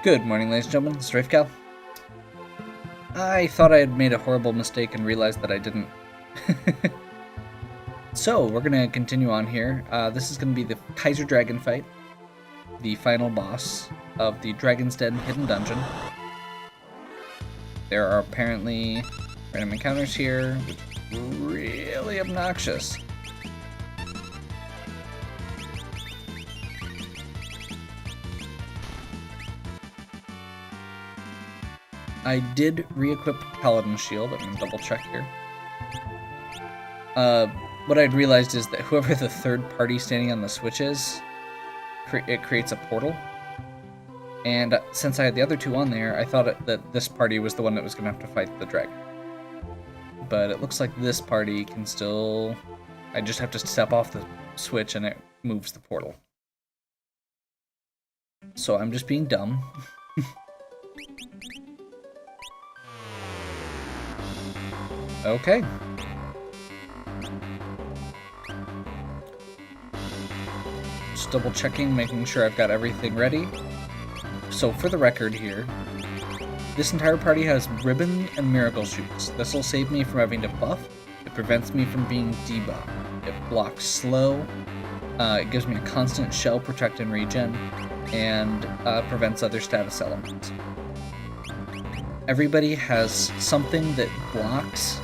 Good morning, ladies and gentlemen. This is Rafecal. I thought I had made a horrible mistake and realized that I didn't. So, we're going to continue on here. This is going to be the Kaiser Dragon fight, the final boss of the Dragon's Den Hidden Dungeon. There are apparently random encounters here, which is really obnoxious. I did re-equip Paladin Shield. I'm going to double check here. What I'd realized is that whoever the third party standing on the switch is, it creates a portal. And since I had the other two on there, I thought that this party was the one that was going to have to fight the dragon. But it looks like this party can still... I just have to step off the switch and it moves the portal. So I'm just being dumb. Okay. Just double checking, making sure I've got everything ready. So for the record here, this entire party has ribbon and miracle shoots. This will save me from having to buff. It prevents me from being debuffed. It blocks slow. It gives me a constant shell, protect, and regen, and prevents other status elements. Everybody has something that blocks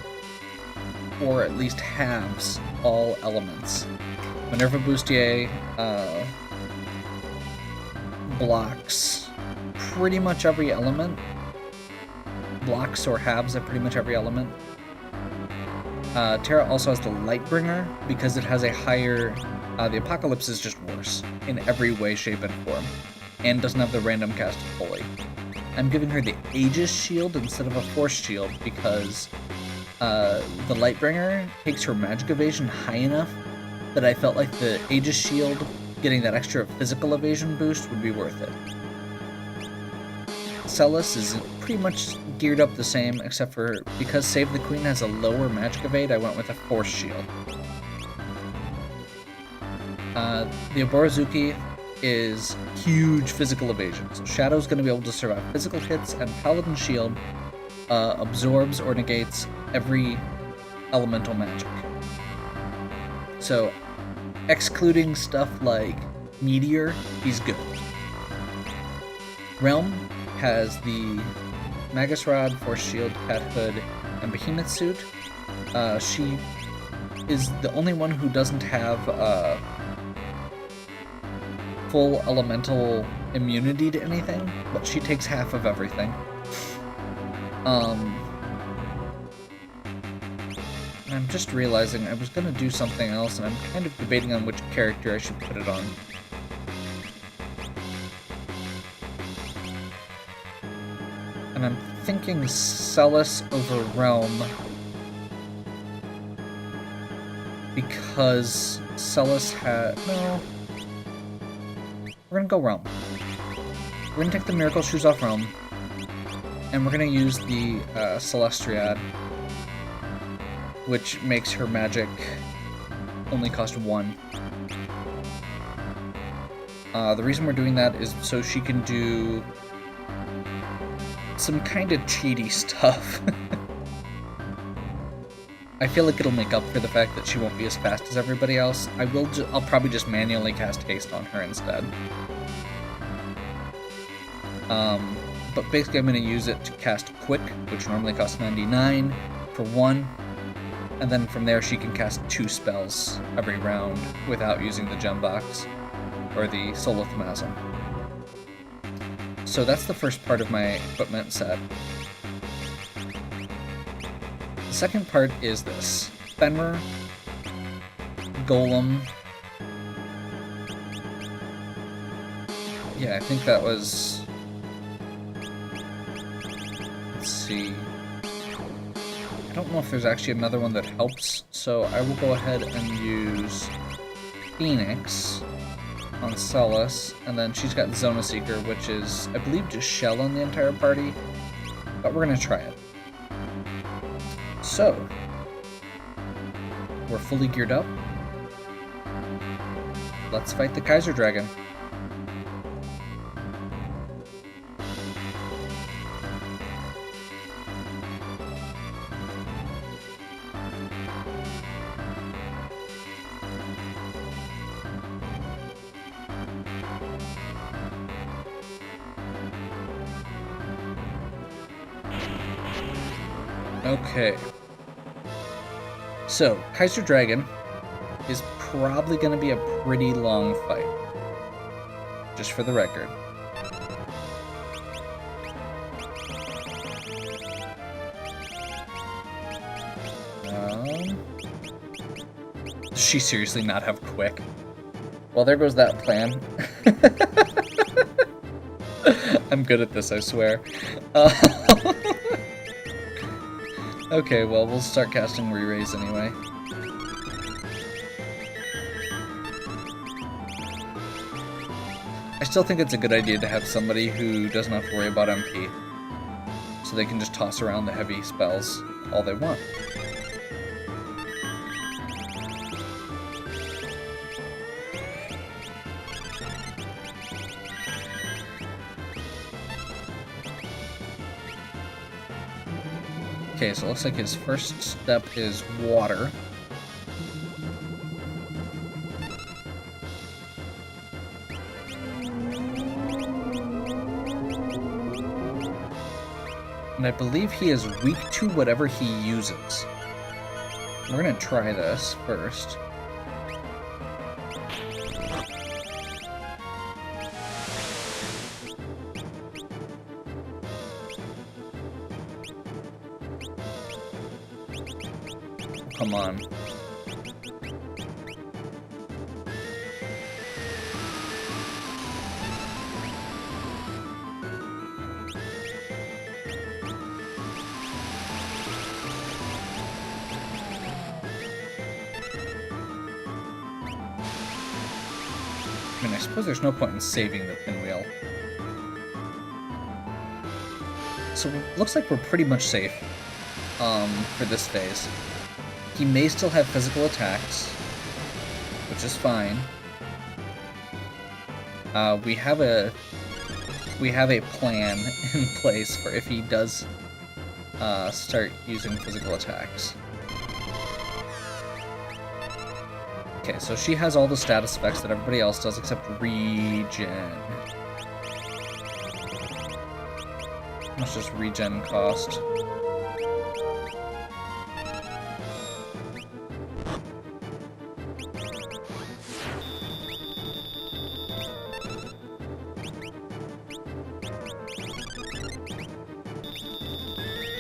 or at least halves all elements. Minerva Bustier blocks pretty much every element. Blocks or halves at pretty much every element. Terra also has the Lightbringer because it has a higher... the Apocalypse is just worse in every way, shape, and form, and doesn't have the random cast fully. I'm giving her the Aegis Shield instead of a Force Shield because the Lightbringer takes her magic evasion high enough that I felt like the Aegis Shield, getting that extra physical evasion boost, would be worth it. Celis is pretty much geared up the same, except for because Save the Queen has a lower magic evade, I went with a Force Shield. The Oborozuki is huge physical evasion, so Shadow's going to be able to survive physical hits, and Paladin Shield absorbs or negates every elemental magic. So, excluding stuff like Meteor, he's good. Realm has the Magus Rod, Force Shield, Cat Hood, and Behemoth Suit. She is the only one who doesn't have full elemental immunity to anything, but she takes half of everything. I'm just realizing I was going to do something else, and I'm kind of debating on which character I should put it on. And I'm thinking Celis over Realm, because Celis had... No. We're going to go Realm. We're going to take the Miracle Shoes off Realm, and we're going to use the Celestriad, which makes her magic only cost 1. The reason we're doing that is so she can do some kind of cheaty stuff. I feel like it'll make up for the fact that she won't be as fast as everybody else. I'll probably just manually cast haste on her instead. But basically I'm going to use it to cast Quick, which normally costs 99 for 1. And then from there she can cast 2 spells every round without using the gem box or the Solith Masm. So that's the first part of my equipment set. The second part is this. Fenrir, Golem. Yeah, I think that was... Let's see. I don't know if there's actually another one that helps, so I will go ahead and use Phoenix on Celis, and then she's got Zona Seeker, which is, I believe, just Shell on the entire party, but we're going to try it. So, we're fully geared up. Let's fight the Kaiser Dragon. Okay. So, Kaiser Dragon is probably going to be a pretty long fight. Just for the record. Does she seriously not have quick? Well, there goes that plan. I'm good at this, I swear. Okay, well, we'll start casting Re-Raise anyway. I still think it's a good idea to have somebody who doesn't have to worry about MP. So they can just toss around the heavy spells all they want. Okay, so it looks like his first step is water. And I believe he is weak to whatever he uses. We're gonna try this first. Come on. I mean, I suppose there's no point in saving the pinwheel. So it looks like we're pretty much safe for this phase. He may still have physical attacks, which is fine. We have a plan in place for if he does start using physical attacks. Okay, so she has all the status effects that everybody else does except regen. How much does regen cost?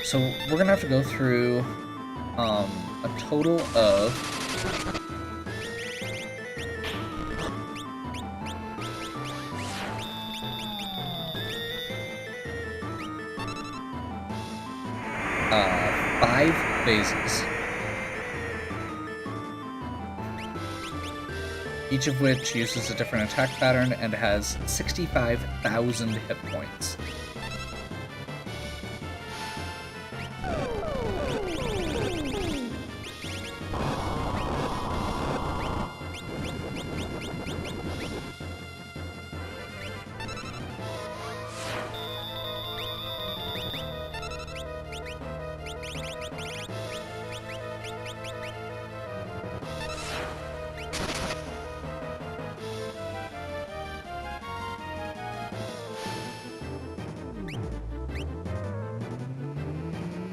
So we're gonna have to go through a total of 5 phases, each of which uses a different attack pattern and has 65,000 hit points.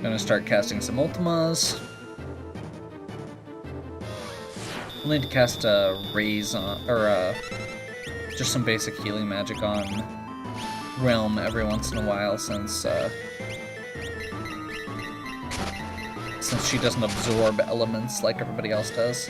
Gonna start casting some Ultimas. We'll need to cast a Raise on, or just some basic healing magic on Realm every once in a while, since she doesn't absorb elements like everybody else does.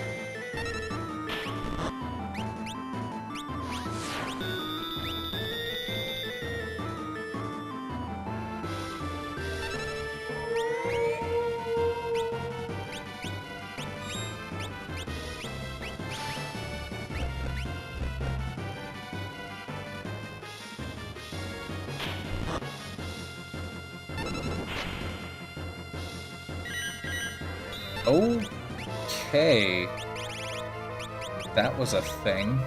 Okay. That was a thing.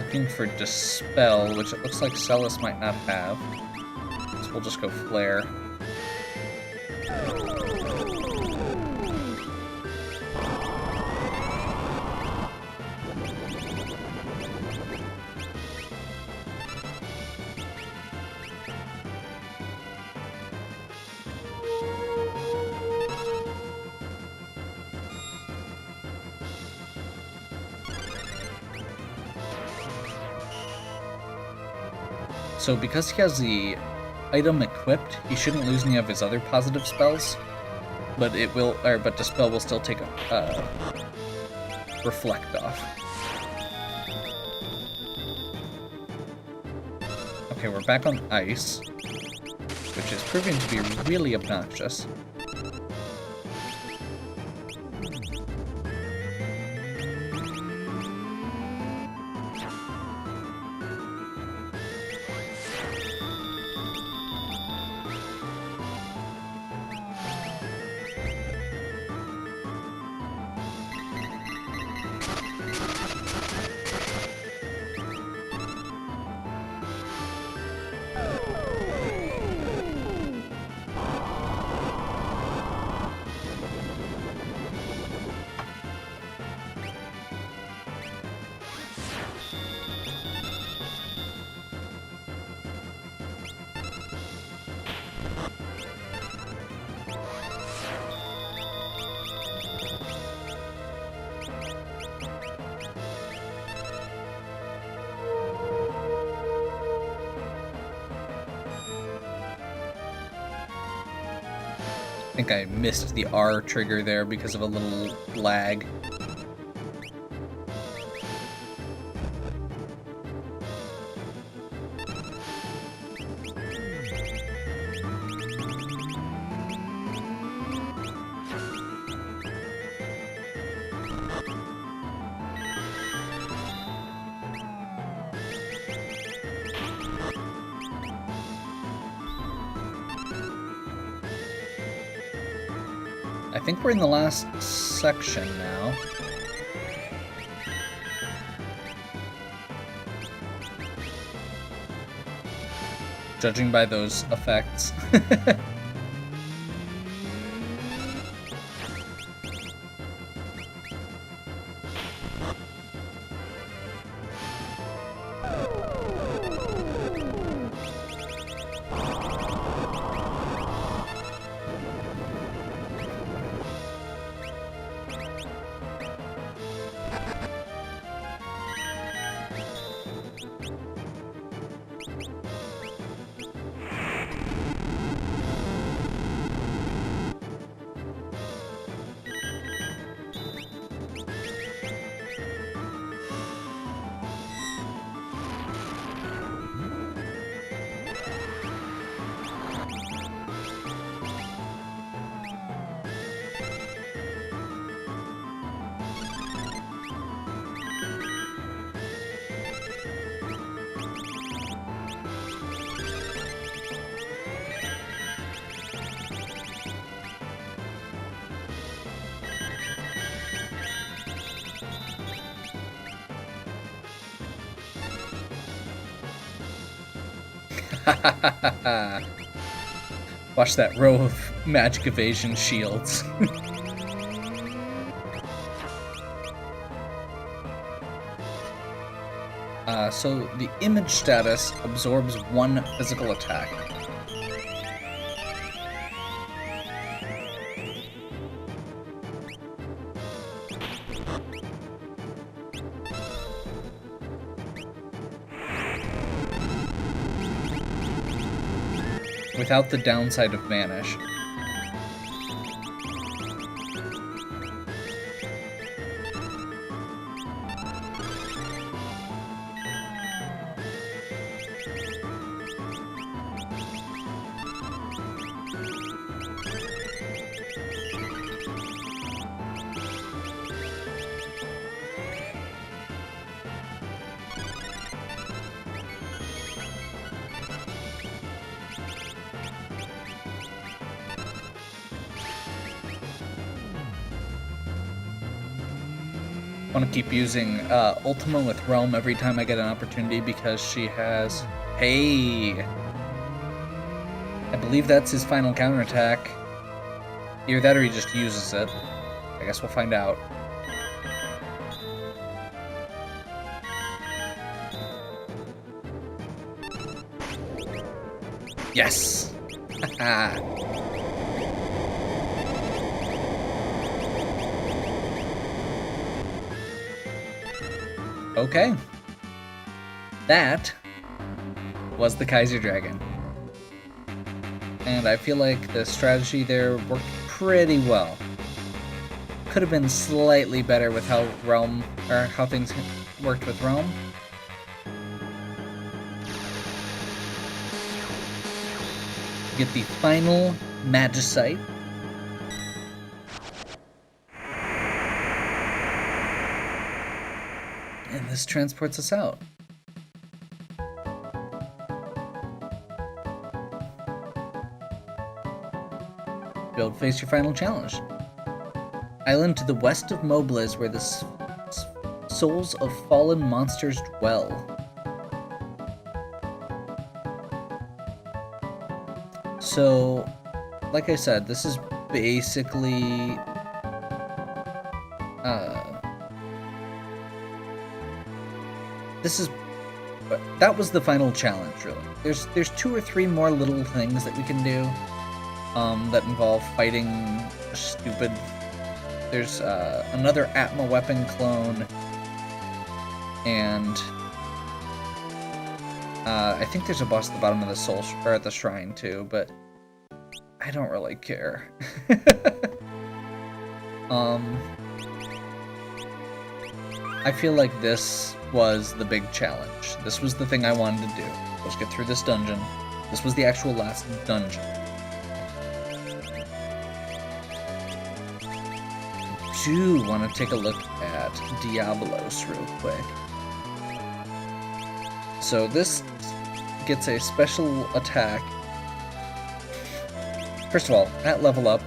looking for Dispel, which it looks like Celis might not have. So we'll just go Flare. So because he has the item equipped, he shouldn't lose any of his other positive spells, but Dispel will still take a Reflect off. Okay, we're back on ice, which is proving to be really obnoxious. I think I missed the R trigger there because of a little lag. I think we're in the last section now. Judging by those effects. Watch that row of magic evasion shields. So the image status absorbs 1 physical attack. Without the downside of Vanish. want to keep using Ultima with Realm every time I get an opportunity because she has... Hey! I believe that's his final counterattack. Either that or he just uses it. I guess we'll find out. Yes! Haha! Okay. That was the Kaiser Dragon. And I feel like the strategy there worked pretty well. Could have been slightly better with how Realm, or how things worked with Realm. Get the final Magicite. And this transports us out. Build, face your final challenge. Island to the west of Mobliz where the souls of fallen monsters dwell. So, like I said, this is basically that was the final challenge, really. There's 2 or 3 more little things that we can do that involve fighting stupid. There's another Atma weapon clone, and I think there's a boss at the bottom of the soul or at the shrine too, but I don't really care. I feel like this was the big challenge. This was the thing I wanted to do. Let's get through this dungeon. This was the actual last dungeon. I do want to take a look at Diablos real quick. So this gets a special attack. First of all, at level up,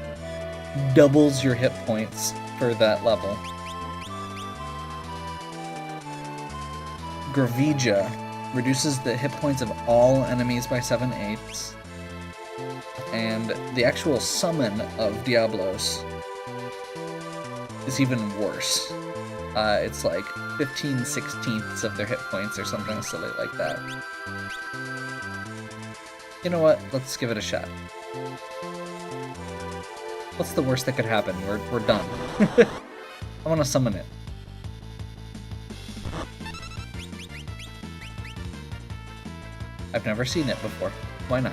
doubles your hit points for that level. Gravija reduces the hit points of all enemies by 7/8. And the actual summon of Diablos is even worse. It's like 15/16 of their hit points or something silly like that. You know what? Let's give it a shot. What's the worst that could happen? We're done. I want to summon it. I've never seen it before. Why not?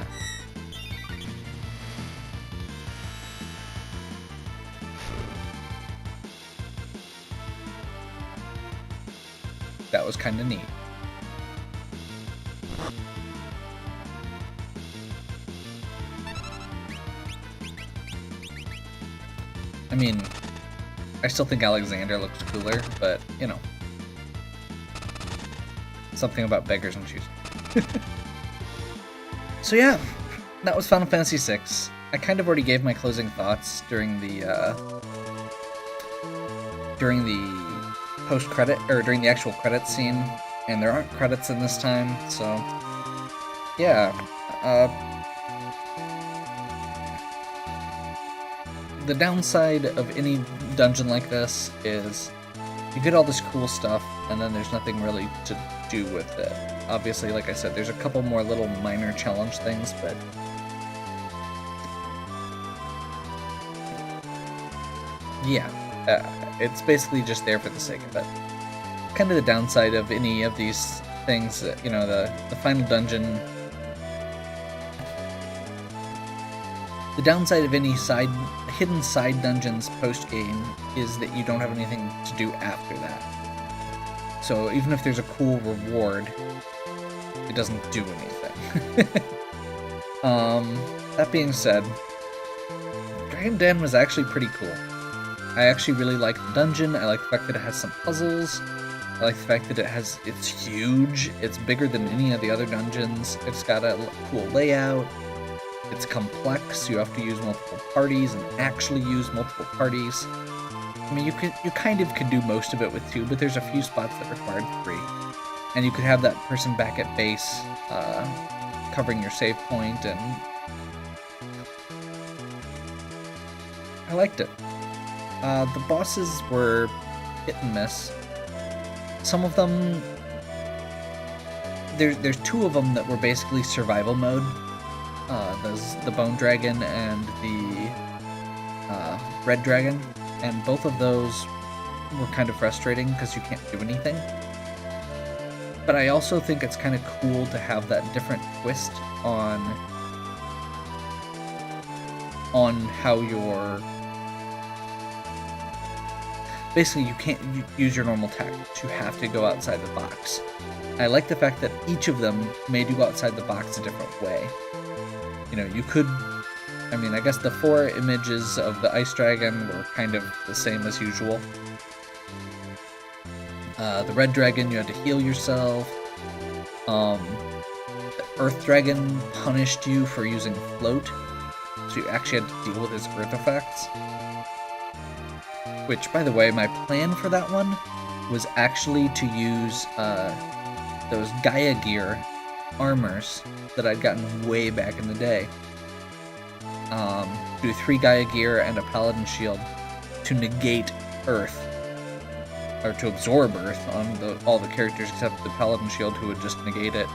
That was kind of neat. I mean, I still think Alexander looks cooler, but, you know. Something about beggars and choosing. So yeah, that was Final Fantasy VI. I kind of already gave my closing thoughts during the post-credit, or during the actual credits scene, and there aren't credits in this time, so yeah. The downside of any dungeon like this is you get all this cool stuff, and then there's nothing really to do with it. Obviously, like I said, there's a couple more little minor challenge things, but yeah, it's basically just there for the sake of it. Kind of the downside of any of these things, you know, the final dungeon. The downside of any hidden side dungeons post-game is that you don't have anything to do after that. So even if there's a cool reward, it doesn't do anything. That being said, Dragon Den was actually pretty cool. I actually really like the dungeon. I like the fact that it has some puzzles. I like the fact that it's huge. It's bigger than any of the other dungeons. It's got a cool layout. It's complex. You have to use multiple parties and actually use multiple parties. I mean, you kind of could do most of it with 2, but there's a few spots that required 3. And you could have that person back at base, covering your save point, and I liked it. The bosses were hit and miss. Some of them, there's 2 of them that were basically survival mode. The Bone Dragon and the Red Dragon, and both of those were kind of frustrating because you can't do anything. But I also think it's kind of cool to have that different twist on how you're... Basically, you can't use your normal tactics. You have to go outside the box. I like the fact that each of them made you go outside the box a different way. You know, you could... I mean, I guess the 4 images of the Ice Dragon were kind of the same as usual. The Red Dragon, you had to heal yourself. The Earth Dragon punished you for using Float, so you actually had to deal with his Earth effects. Which, by the way, my plan for that one was actually to use those Gaia Gear armors that I'd gotten way back in the day. Do 3 Gaia Gear and a Paladin Shield to negate Earth. Or to absorb Earth on all the characters except the Paladin Shield, who would just negate it.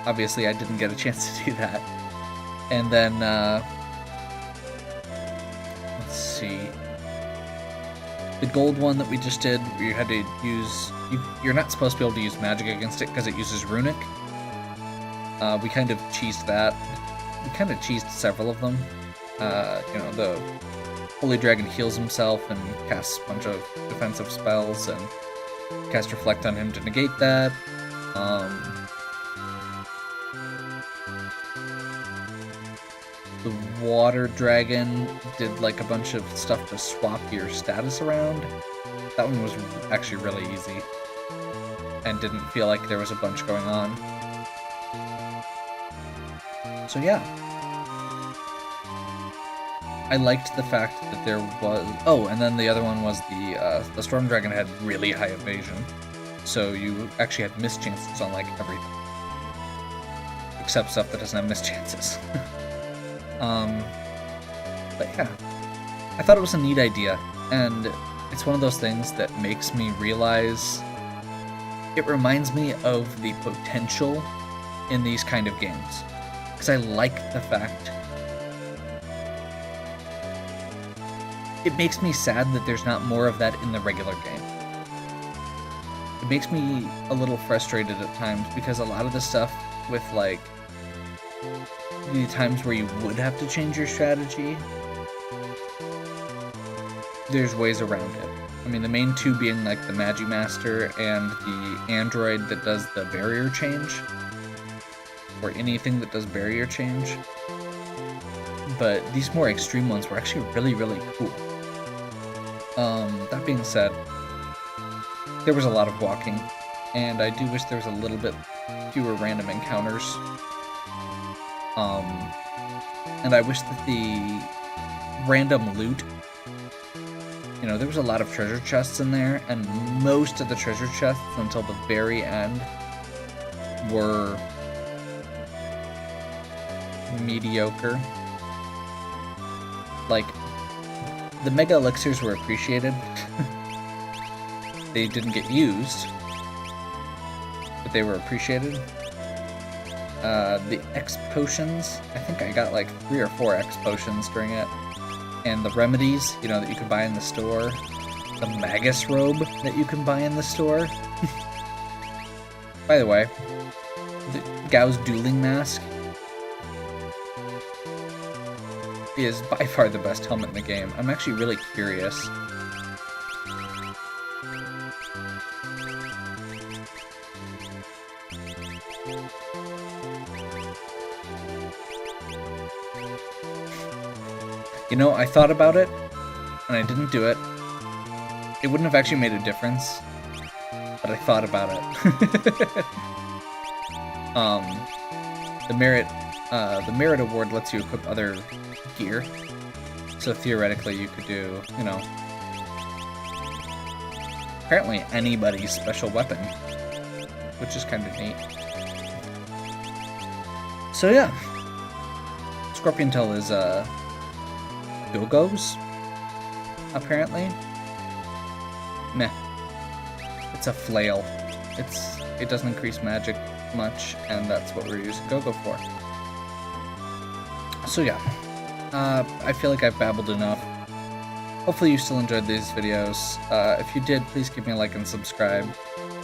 Obviously I didn't get a chance to do that. And then, let's see. The gold one that we just did, where you had to use... You're not supposed to be able to use magic against it because it uses Runic. We kind of cheesed that. We kind of cheesed several of them. You know, the Holy Dragon heals himself and casts a bunch of defensive spells, and cast Reflect on him to negate that. The Water Dragon did like a bunch of stuff to swap your status around. That one was actually really easy, and didn't feel like there was a bunch going on. So yeah. I liked the fact that there was... Oh, and then the other one was the Storm Dragon had really high evasion. So you actually had miss chances on, like, everything. Except stuff that doesn't have miss chances. But yeah. I thought it was a neat idea, and it's one of those things that makes me realize... It reminds me of the potential in these kind of games. Because I like the fact... It makes me sad that there's not more of that in the regular game. It makes me a little frustrated at times, because a lot of the stuff with, like, the times where you would have to change your strategy, there's ways around it. I mean, the main 2 being, like, the Magimaster and the android that does the barrier change, or anything that does barrier change. But these more extreme ones were actually really, really cool. That being said, there was a lot of walking, and I do wish there was a little bit fewer random encounters. And I wish that the random loot, you know, there was a lot of treasure chests in there, and most of the treasure chests until the very end were mediocre. Like, the Mega Elixirs were appreciated. They didn't get used, but they were appreciated. The X Potions, I think I got like 3 or 4 X Potions during it. And the remedies, you know, that you could buy in the store. The Magus Robe that you can buy in the store. By the way, the Gao's Dueling Mask is by far the best helmet in the game. I'm actually really curious. You know, I thought about it, and I didn't do it. It wouldn't have actually made a difference, but I thought about it. The Merit Award lets you equip other gear, So theoretically you could do, you know, apparently anybody's special weapon, which is kind of neat. So yeah, Scorpion Tail is Go-Go's, apparently. Meh. It's a flail. It doesn't increase magic much, and that's what we're using Go-Go for. So yeah, I feel like I've babbled enough. Hopefully you still enjoyed these videos. If you did, please give me a like and subscribe.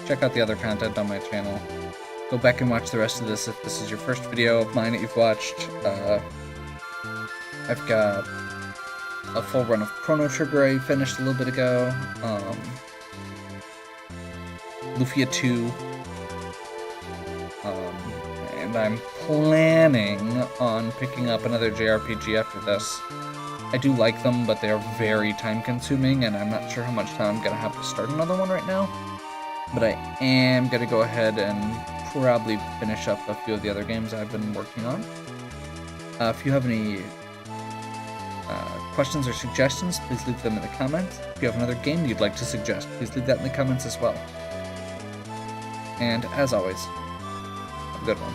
Check out the other content on my channel. Go back and watch the rest of this if this is your first video of mine that you've watched. I've got a full run of Chrono Trigger I finished a little bit ago. Lufia 2. And I'm planning on picking up another JRPG after this. I do like them, but they are very time-consuming, and I'm not sure how much time I'm going to have to start another one right now. But I am going to go ahead and probably finish up a few of the other games I've been working on. If you have any questions or suggestions, please leave them in the comments. If you have another game you'd like to suggest, please leave that in the comments as well. And as always, have a good one.